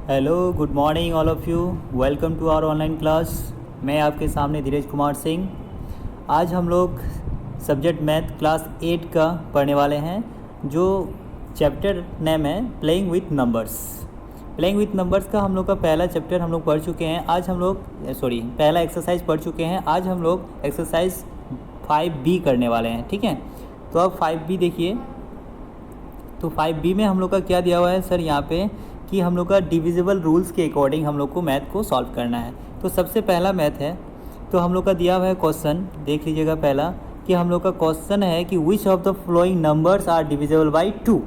Hello, good morning all of you. Welcome to our online class. मैं आपके सामने धीरज कुमार सिंह। आज हम लोग सब्जेक्ट मैथ क्लास 8 का पढ़ने वाले हैं, जो चैप्टर नेम है playing with numbers. Playing with numbers का हम लोग का पहला चैप्टर हम लोग पढ़ चुके हैं। आज हम लोग पहला एक्सरसाइज पढ़ चुके हैं। आज हम लोग एक्सरसाइज 5B करने वाले हैं, ठीक है। तो अब 5B देखिए। तो 5B में हम लोग का क्या दिया हुआ है सर यहाँ पे, कि हम लोग का डिविजिबल रूल्स के अकॉर्डिंग हम लोग को मैथ को सॉल्व करना है। तो सबसे पहला मैथ है, तो हम लोग का दिया हुआ है क्वेश्चन, देख लीजिएगा। पहला कि हम लोग का क्वेश्चन है कि which of the following numbers are divisible by 2।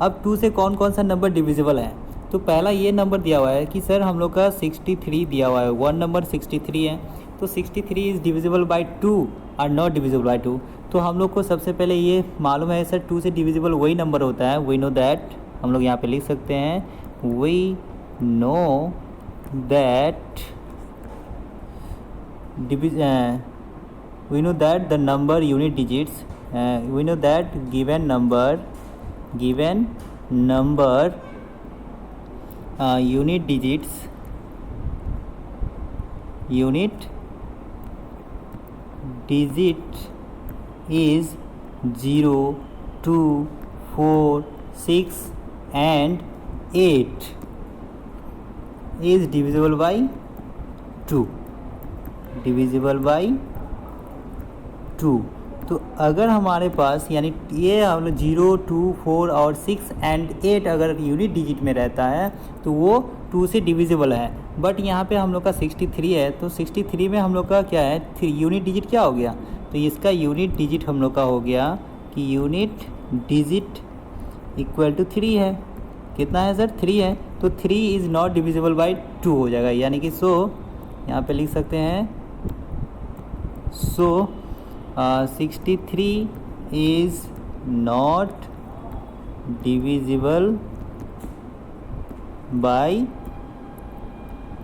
अब 2 से कौन कौन सा नंबर डिविजिबल है। तो पहला ये नंबर दिया हुआ है कि सर हम लोग का 63 दिया हुआ है, वन नंबर 63 है। तो 63 इज़ डिविजिबल बाई 2 और नॉट डिविजिबल बाई 2। तो हम लोग को सबसे पहले ये मालूम है सर 2 से डिविजिबल वही नंबर होता है। वी नो दैट, हम लोग यहाँ पे लिख सकते हैं we know that the number unit digits, we know that given number unit digits is 0, 2, 4, 6 and 8 is divisible by 2, तो अगर हमारे पास यानी ये हम लोग 0, 2, 4 और 6 एंड 8 अगर यूनिट डिजिट में रहता है तो वो 2 से डिविजिबल है। बट यहाँ पे हम लोग का 63 है, तो 63 में हम लोग का क्या है, यूनिट डिजिट क्या हो गया। तो इसका यूनिट डिजिट हम लोग का हो गया कि यूनिट डिजिट इक्वल टू 3 है। कितना है सर, 3 है। तो 3 इज़ नॉट डिविजिबल बाई 2 हो जाएगा, यानी कि यहाँ पे लिख सकते हैं 63 is not divisible by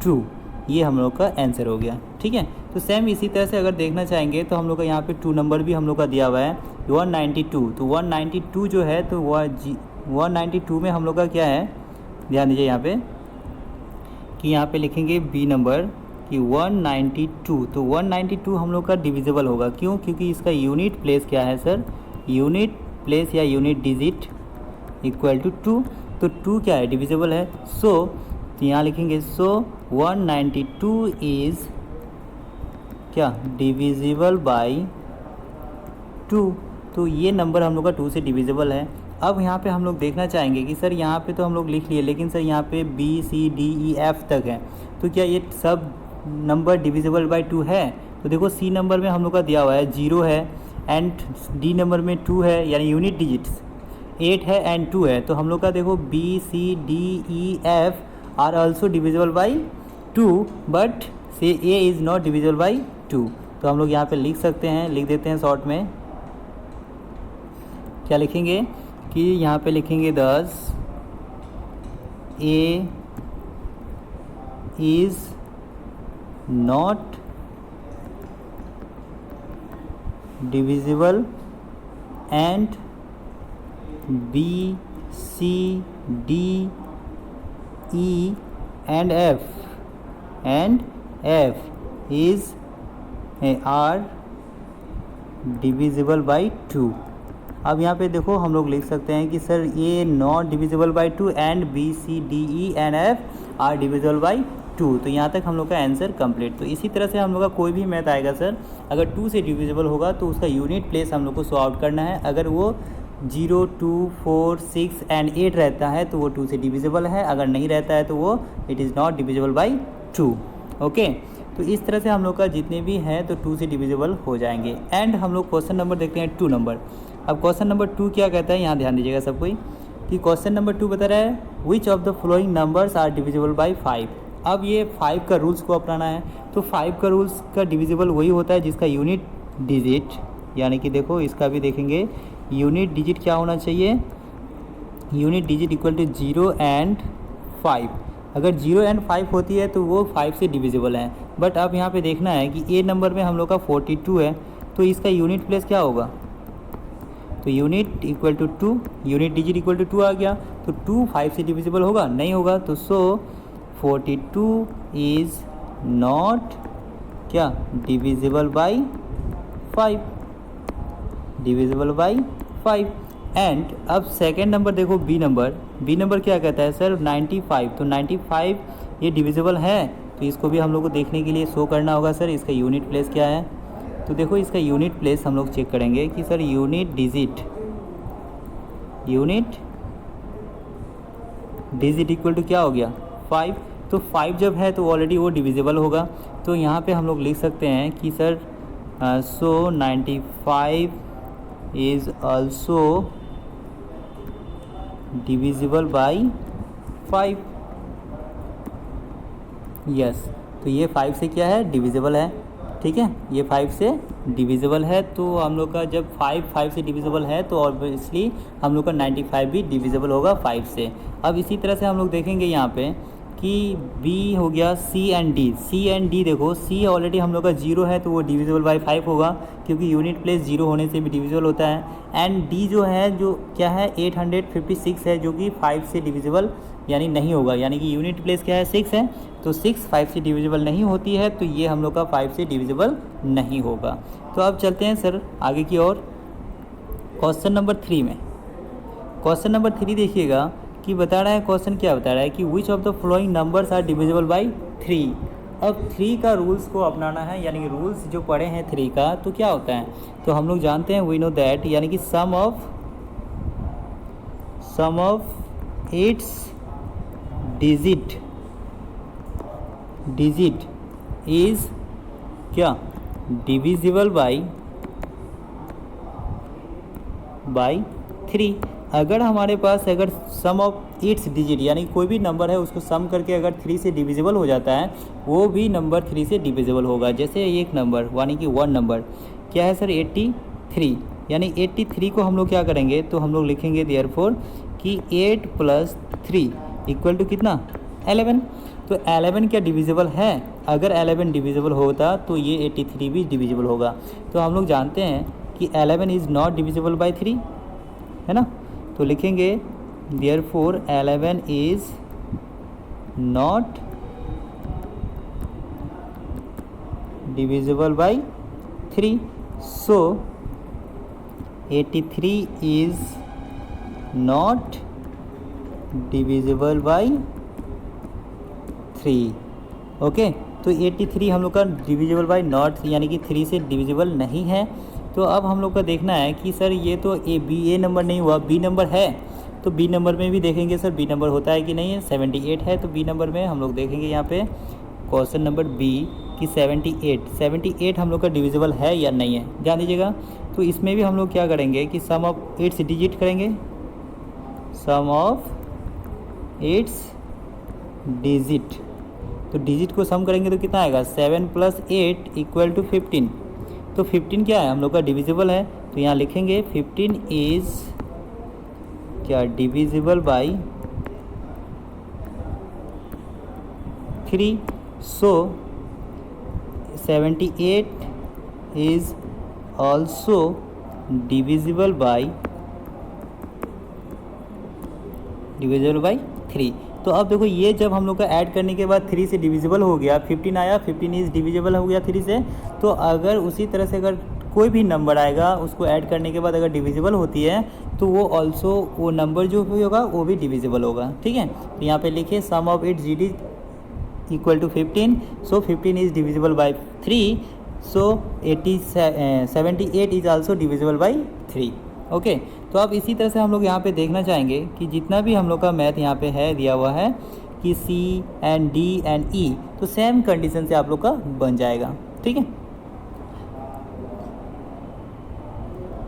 2। ये हम लोग का आंसर हो गया, ठीक है। तो सेम इसी तरह से अगर देखना चाहेंगे तो हम लोग का यहाँ पे 2 नंबर भी हम लोग का दिया हुआ है 192। तो 192 जो है, तो 192 में हम लोग का क्या है, ध्यान दीजिए यहाँ पे कि यहाँ पे लिखेंगे बी नंबर कि 192। तो 192 हम लोग का डिविजिबल होगा, क्यों, क्योंकि इसका यूनिट प्लेस क्या है सर, यूनिट प्लेस या यूनिट डिजिट इक्वल टू 2। तो 2 क्या है, डिविजिबल है। तो यहाँ लिखेंगे 192 इज़ क्या, डिविजिबल बाई 2। तो ये नंबर हम लोग का 2 से डिविजिबल है। अब यहाँ पे हम लोग देखना चाहेंगे कि सर यहाँ पे तो हम लोग लिख लिए, लेकिन सर यहाँ पे B C D E F तक है, तो क्या ये सब नंबर डिविजिबल बाई 2 है। तो देखो C नंबर में हम लोग का दिया हुआ है 0 है एंड D नंबर में 2 है, यानी यूनिट डिजिट्स 8 है एंड 2 है। तो हम लोग का देखो B C D E F are also divisible by 2, but say A is not divisible by 2। तो हम लोग यहाँ पे लिख सकते हैं, लिख देते हैं शॉर्ट में, क्या लिखेंगे कि यहाँ पे लिखेंगे 10 A is not divisible and B, C, D, E and F is are divisible by 2। अब यहाँ पे देखो हम लोग लिख सकते हैं कि सर ये not divisible by 2 and B, C, D, E and F are divisible by 2। तो यहाँ तक हम लोग का आंसर कंप्लीट। तो इसी तरह से हम लोग का कोई भी मैथ आएगा सर, अगर 2 से डिविजिबल होगा तो उसका यूनिट प्लेस हम लोग को सॉल्व आउट करना है। अगर वो 0, 2, 4, 6 एंड 8 रहता है तो वो 2 से डिविजिबल है, अगर नहीं रहता है तो वो it is not divisible by 2। Okay, तो इस तरह से हम लोग का जितने भी हैं तो 2 से डिविजिबल हो जाएंगे। एंड हम लोग क्वेश्चन नंबर देखते हैं 2 नंबर। अब क्वेश्चन नंबर 2 क्या कहता है, यहाँ ध्यान दीजिएगा सब कोई, कि क्वेश्चन नंबर 2 बता रहा है which of the following numbers are divisible by 5। अब ये 5 का रूल्स को अपनाना है। तो 5 का रूल्स का डिविजिबल वही होता है जिसका यूनिट डिजिट, यानी कि देखो इसका भी देखेंगे, यूनिट डिजिट क्या होना चाहिए, unit digit equal to 0 and 5। अगर 0 एंड 5 होती है तो वो 5 से डिविजिबल है। बट अब यहाँ पे देखना है कि ए नंबर में हम लोग का 42 है, तो इसका यूनिट प्लेस क्या होगा, तो तो unit equal to 2, unit digit equal to 2 आ गया। तो 2 5 से डिविजिबल होगा? नहीं होगा। तो सो 42 इज़ नॉट क्या divisible by 5, divisible by 5। And अब सेकेंड नंबर देखो, बी नंबर क्या कहता है सर 95। तो 95 ये डिविजिबल है, तो इसको भी हम लोग को देखने के लिए शो करना होगा सर इसका यूनिट प्लेस क्या है। तो देखो इसका यूनिट प्लेस हम लोग चेक करेंगे कि sir unit digit equal to क्या हो गया 5। तो 5 जब है तो ऑलरेडी वो डिविजिबल होगा। तो यहाँ पे हम लोग लिख सकते हैं कि sir so 95 is also divisible by 5। Yes, तो ये 5 से क्या है डिविजिबल है। ठीक है, ये 5 से डिविजिबल है। तो हम लोग का जब 5 से डिविजिबल है तो ऑब्वियसली हम लोग का 95 भी डिविजिबल होगा 5 से। अब इसी तरह से हम लोग देखेंगे यहाँ पे कि B हो गया C एंड D देखो, C ऑलरेडी हम लोग का 0 है तो वो डिविजिबल बाई 5 होगा, क्योंकि यूनिट प्लेस 0 होने से भी डिविजिबल होता है। एंड D जो है जो क्या है 856 है, जो कि 5 से डिविजिबल यानी नहीं होगा, यानी कि यूनिट प्लेस क्या है 6 है। तो 6 5 से डिविजिबल नहीं होती है, तो ये हम लोग का 5 से डिविजिबल नहीं होगा। तो अब चलते हैं सर आगे की ओर क्वेश्चन नंबर 3 में। क्वेश्चन नंबर 3 देखिएगा कि बता रहा है, क्वेश्चन क्या बता रहा है कि which of the following numbers are divisible by 3। अब 3 का रूल्स को अपनाना है, यानी कि रूल्स जो पढ़े हैं 3 का, तो क्या होता है तो हम लोग जानते हैं, वी नो दैट, यानी कि सम ऑफ इट्स डिजिट इज क्या डिविजिबल बाई 3। अगर हमारे पास अगर सम ऑफ इट्स डिजिट यानी कोई भी नंबर है उसको सम करके अगर 3 से डिविजिबल हो जाता है, वो भी नंबर 3 से डिविजिबल होगा। जैसे एक नंबर यानी कि 1 नंबर क्या है सर 83, यानी 83 को हम लोग क्या करेंगे तो हम लोग लिखेंगे देयरफॉर कि 8 + 3 इक्वल टू कितना 11। तो 11 क्या डिविजिबल है? अगर 11 डिविजिबल होता तो ये 83 भी डिविजिबल होगा। तो हम लोग जानते हैं कि 11 इज़ नॉट डिविजिबल बाई 3, है ना। तो लिखेंगे therefore 11 is not divisible by 3। So 83 is not divisible by 3। Okay, तो 83 हम लोग का डिविजिबल बाई नॉट यानी कि 3 से डिविजिबल नहीं है। तो अब हम लोग का देखना है कि सर ये तो ए नंबर नहीं हुआ, बी नंबर है। तो बी नंबर में भी देखेंगे सर बी नंबर होता है कि नहीं है। 78 है, तो बी नंबर में हम लोग देखेंगे यहाँ पे क्वेश्चन नंबर बी कि 78 हम लोग का डिविजिबल है या नहीं है, ध्यान दीजिएगा। तो इसमें भी हम लोग क्या करेंगे कि सम ऑफ इट्स डिजिट करेंगे, सम ऑफ इट्स डिजिट। तो डिजिट को सम करेंगे तो कितना आएगा 7 + 8 इक्वल टू 15। तो 15 क्या है हम लोग का डिविजिबल है, तो यहाँ लिखेंगे 15 इज़ क्या divisible by 3। So 78 is also divisible by 3। तो अब देखो ये जब हम लोग का ऐड करने के बाद 3 से डिविजिबल हो गया, 15 आया, 15 इज़ डिविजिबल हो गया 3 से। तो अगर उसी तरह से अगर कोई भी नंबर आएगा उसको ऐड करने के बाद अगर डिविजिबल होती है तो वो ऑल्सो वो नंबर जो भी होगा वो भी डिविजिबल होगा। ठीक है, तो यहाँ पे लिखिए sum of its digit equal to 15। So 15 is divisible by 3। So 78 is also divisible by 3। Okay, तो अब इसी तरह से हम लोग यहाँ पे देखना चाहेंगे कि जितना भी हम लोग का मैथ यहाँ पे है दिया हुआ है कि C and D and E, तो सेम कंडीशन से आप लोग का बन जाएगा। ठीक है,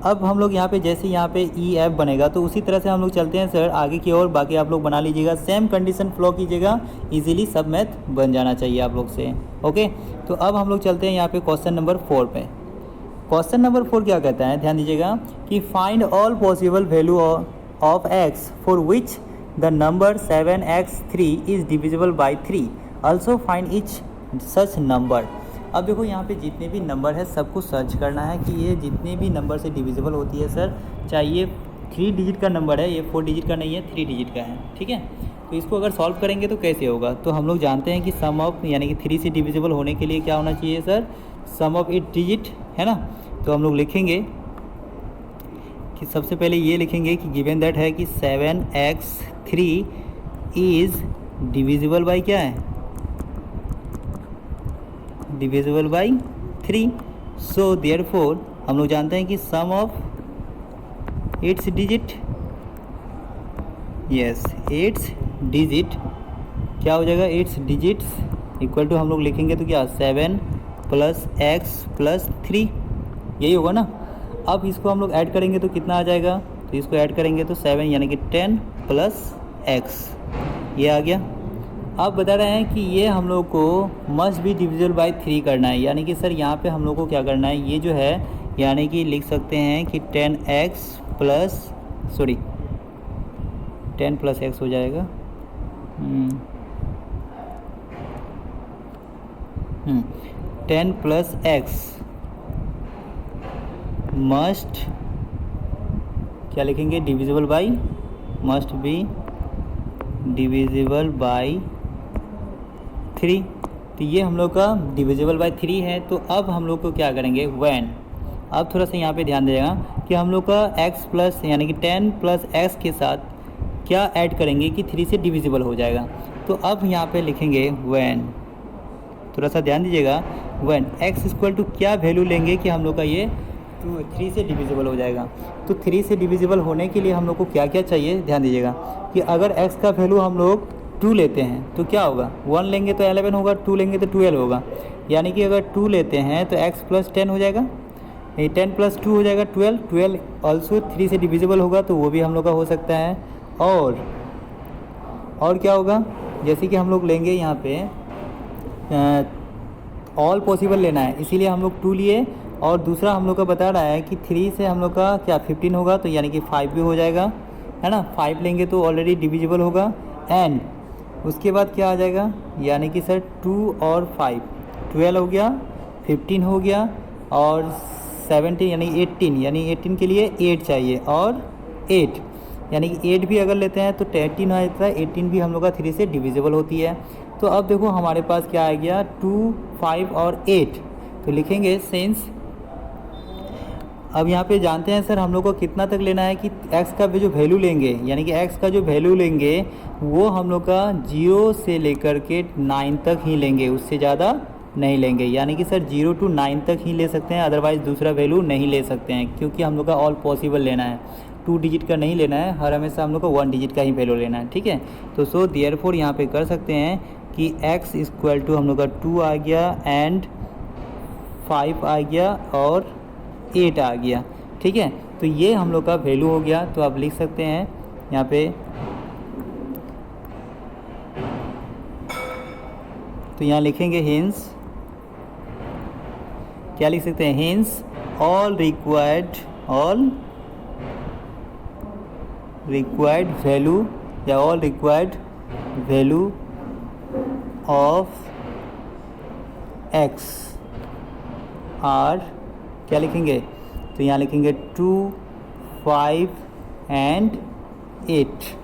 अब हम लोग यहाँ पे जैसे यहाँ पे EF बनेगा तो उसी तरह से हम लोग चलते हैं सर आगे की ओर। बाकी आप लोग बना लीजिएगा, सेम कंडीशन फॉलो कीजिएगा, इजीली सब मैथ बन जाना चाहिए आप लोग से। ओके, तो अब हम लोग चलते हैं यहाँ पे क्वेश्चन नंबर 4 पे। क्वेश्चन नंबर 4 क्या कहता है, ध्यान दीजिएगा कि find all possible value of x for which the number 7x3 is divisible by 3, also find etch such number. अब देखो यहाँ पे जितने भी नंबर है सबको सर्च करना है कि ये जितने भी नंबर से डिविजिबल होती है सर, चाहे ये 3 डिजिट का नंबर है, ये 4 डिजिट का नहीं है, 3 डिजिट का है, ठीक है। तो इसको अगर सॉल्व करेंगे तो कैसे होगा, तो हम लोग जानते हैं कि सम ऑफ यानी कि 3 से डिविजिबल होने के लिए क्या होना चाहिए सर, सम ऑफ 8 डिजिट, है ना। तो हम लोग लिखेंगे कि सबसे पहले ये लिखेंगे कि गिवन दैट है कि 7x3 इज़ डिविजिबल बाई क्या है, डिविजिबल बाई 3। सो देयरफॉर हम लोग जानते हैं कि सम ऑफ 8 डिजिट, यस 8 डिजिट क्या हो जाएगा, 8 डिजिट्स इक्वल टू हम लोग लिखेंगे तो क्या 7 + x + 3, यही होगा ना। अब इसको हम लोग ऐड करेंगे तो कितना आ जाएगा, तो इसको ऐड करेंगे तो 7 यानी कि 10 + x, ये आ गया। अब बता रहे हैं कि ये हम लोग को मस्ट बी डिविजिबल बाई 3 करना है, यानी कि सर यहाँ पे हम लोग को क्या करना है, ये जो है यानी कि लिख सकते हैं कि 10 + x हो जाएगा, 10 + x मस्ट क्या लिखेंगे, divisible by, must be divisible by 3। तो ये हम लोग का डिविजिबल बाई 3 है। तो अब हम लोग को क्या करेंगे, व्हेन, अब थोड़ा सा यहाँ पे ध्यान देगा कि हम लोग का x प्लस यानी कि 10 + x के साथ क्या ऐड करेंगे कि 3 से डिविजिबल हो जाएगा। तो अब यहाँ पे लिखेंगे व्हेन, थोड़ा सा ध्यान दीजिएगा, व्हेन x इक्वल टू क्या वैल्यू लेंगे कि हम लोग का ये 3 से डिविजिबल हो जाएगा। तो 3 से डिविजिबल होने के लिए हम लोग को क्या क्या चाहिए, ध्यान दीजिएगा कि अगर x का वैल्यू हम लोग 2 लेते हैं तो क्या होगा, 1 लेंगे तो 11 होगा, 2 लेंगे तो 12 होगा, यानी कि अगर 2 लेते हैं तो x + 10 हो जाएगा, 10 + 2 हो जाएगा 12, 12 ऑल्सो 3 से डिविजिबल होगा, तो वो भी हम लोग का हो सकता है। और क्या होगा, जैसे कि हम लोग लेंगे यहाँ पे ऑल पॉसिबल लेना है, इसीलिए हम लोग 2 लिए, और दूसरा हम लोग का बता रहा है कि 3 से हम लोग का क्या 15 होगा, तो यानी कि 5 भी हो जाएगा, है ना। 5 लेंगे तो ऑलरेडी डिविजिबल होगा, एंड उसके बाद क्या आ जाएगा, यानी कि सर 2 और 5 12 हो गया, 15 हो गया, और 17 यानी 18, यानी 18 के लिए 8 चाहिए, और 8 यानी कि 8 भी अगर लेते हैं तो 18 आ जाता है, 18 भी हम लोग का 3 से डिविजिबल होती है। तो अब देखो हमारे पास क्या आ गया, 2, 5 और 8, तो लिखेंगे सिंस, अब यहाँ पे जानते हैं सर हम लोग को कितना तक लेना है कि x का भी जो वैल्यू लेंगे, यानी कि x का जो वैल्यू लेंगे वो हम लोग का 0 से लेकर के 9 तक ही लेंगे, उससे ज़्यादा नहीं लेंगे, यानी कि सर 0 to 9 तक ही ले सकते हैं, अदरवाइज़ दूसरा वैल्यू नहीं ले सकते हैं, क्योंकि हम लोग का ऑल पॉसिबल लेना है, 2 डिजिट का नहीं लेना है, हर हमेशा हम लोग को 1 डिजिट का ही वैल्यू लेना है, ठीक है। तो सो देयरफॉर यहाँ पे कर सकते हैं कि x इक्वल टू हम लोग का 2 आ गया, एंड 5 आ गया, और 8 आ गया, ठीक है। तो ये हम लोग का वैल्यू हो गया। तो आप लिख सकते हैं यहाँ पे, तो यहाँ लिखेंगे हिंस, क्या लिख सकते हैं, हिंस ऑल रिक्वायर्ड वैल्यू या all required value of x are, क्या लिखेंगे, तो यहाँ लिखेंगे 2, 5 एंड 8,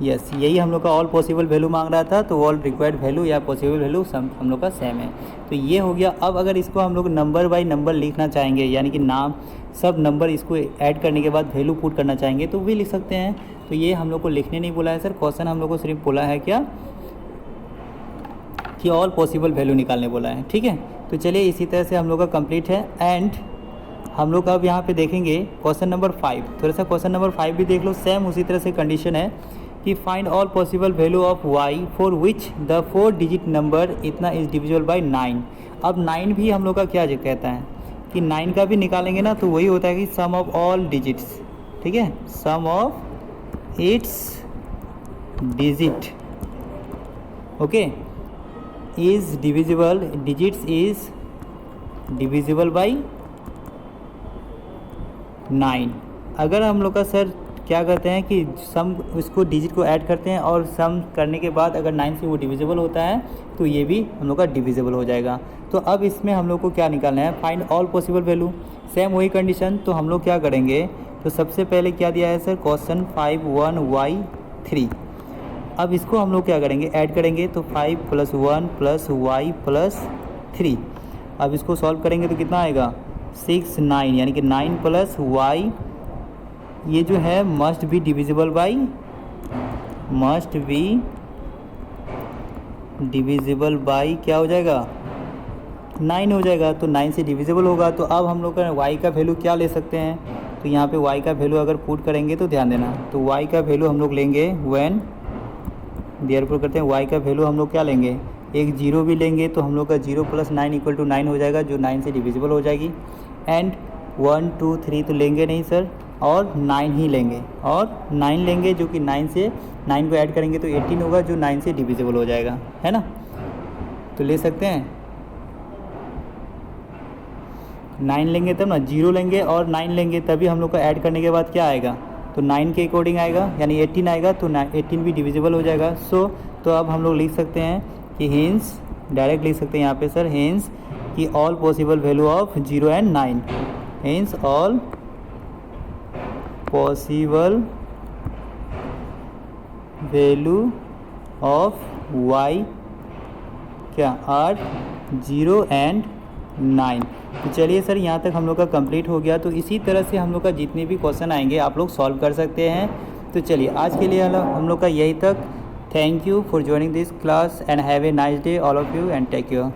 यस, यही हम लोग का ऑल पॉसिबल वैल्यू मांग रहा था। तो ऑल रिक्वायर्ड वैल्यू या पॉसिबल वैल्यू हम लोग का सेम है। तो ये हो गया। अब अगर इसको हम लोग नंबर बाय नंबर लिखना चाहेंगे, यानी कि नाम सब नंबर इसको ऐड करने के बाद वैल्यू पुट करना चाहेंगे तो भी लिख सकते हैं। तो ये हम लोग को लिखने नहीं बोला है सर, क्वेश्चन हम लोग को सिर्फ बोला है क्या कि ऑल पॉसिबल वैल्यू निकालने बोला है, ठीक है। तो चलिए इसी तरह से हम लोग का कंप्लीट है। एंड हम लोग अब यहाँ पे देखेंगे क्वेश्चन नंबर 5, थोड़ा सा क्वेश्चन नंबर 5 भी देख लो। सेम उसी तरह से कंडीशन है कि find all possible value of y for which the 4 digit number इतना इज डिविजिबल बाय 9। अब 9 भी हम लोग का क्या कहता है कि 9 का भी निकालेंगे ना तो वही होता है कि सम ऑफ ऑल डिजिट्स, ठीक है, sum of its digit, okay, is divisible, digits is divisible by 9। अगर हम लोग का सर क्या करते हैं कि सम इसको डिजिट को ऐड करते हैं और सम करने के बाद अगर 9 से वो डिविजिबल होता है तो ये भी हम लोग का डिविजिबल हो जाएगा। तो अब इसमें हम लोग को क्या निकालना है, find all possible value. Same वही कंडीशन, तो हम लोग क्या करेंगे, तो सबसे पहले क्या दिया है सर, क्वेश्चन 5 1y3। अब इसको हम लोग क्या करेंगे, ऐड करेंगे, तो 5 + 1 + y + 3। अब इसको सॉल्व करेंगे तो कितना आएगा, 6 9, यानी कि 9 + y, ये जो है must be divisible by, must be divisible by क्या हो जाएगा, 9 हो जाएगा। तो 9 से डिविजिबल होगा। तो अब हम लोग का y का वैल्यू क्या ले सकते हैं, तो यहाँ पे y का वैल्यू अगर पुट करेंगे तो ध्यान देना, तो y का वैल्यू हम लोग लेंगे व्हेन, देयरफॉर करते हैं, y का वैल्यू हम लोग क्या लेंगे, एक 0 भी लेंगे, तो हम लोग का 0 + 9 = 9 हो जाएगा, जो 9 से डिविजिबल हो जाएगी। एंड 1 2 3 तो लेंगे नहीं सर, और 9 ही लेंगे, और 9 लेंगे जो कि 9 से 9 को ऐड करेंगे तो 18 होगा, जो 9 से डिविजिबल हो जाएगा, है ना। तो ले सकते हैं, 9 लेंगे तब ना, 0 लेंगे और 9 लेंगे, तभी हम लोग का ऐड करने के बाद क्या आएगा, तो 9 के अकॉर्डिंग आएगा, यानी 18 आएगा, तो 18 भी डिविजिबल हो जाएगा। तो अब हम लोग लिख सकते हैं कि हिंस, डायरेक्ट लिख सकते हैं यहाँ पे सर, हिंस कि all possible value of 0 and 9, hints all possible value of y क्या आर 0 एंड 9। तो चलिए सर, यहाँ तक हम लोग का कंप्लीट हो गया। तो इसी तरह से हम लोग का जितने भी क्वेश्चन आएंगे आप लोग सॉल्व कर सकते हैं। तो चलिए आज के लिए हम लोग का यही तक। Thank you for joining this class and have a nice day all of you and take care.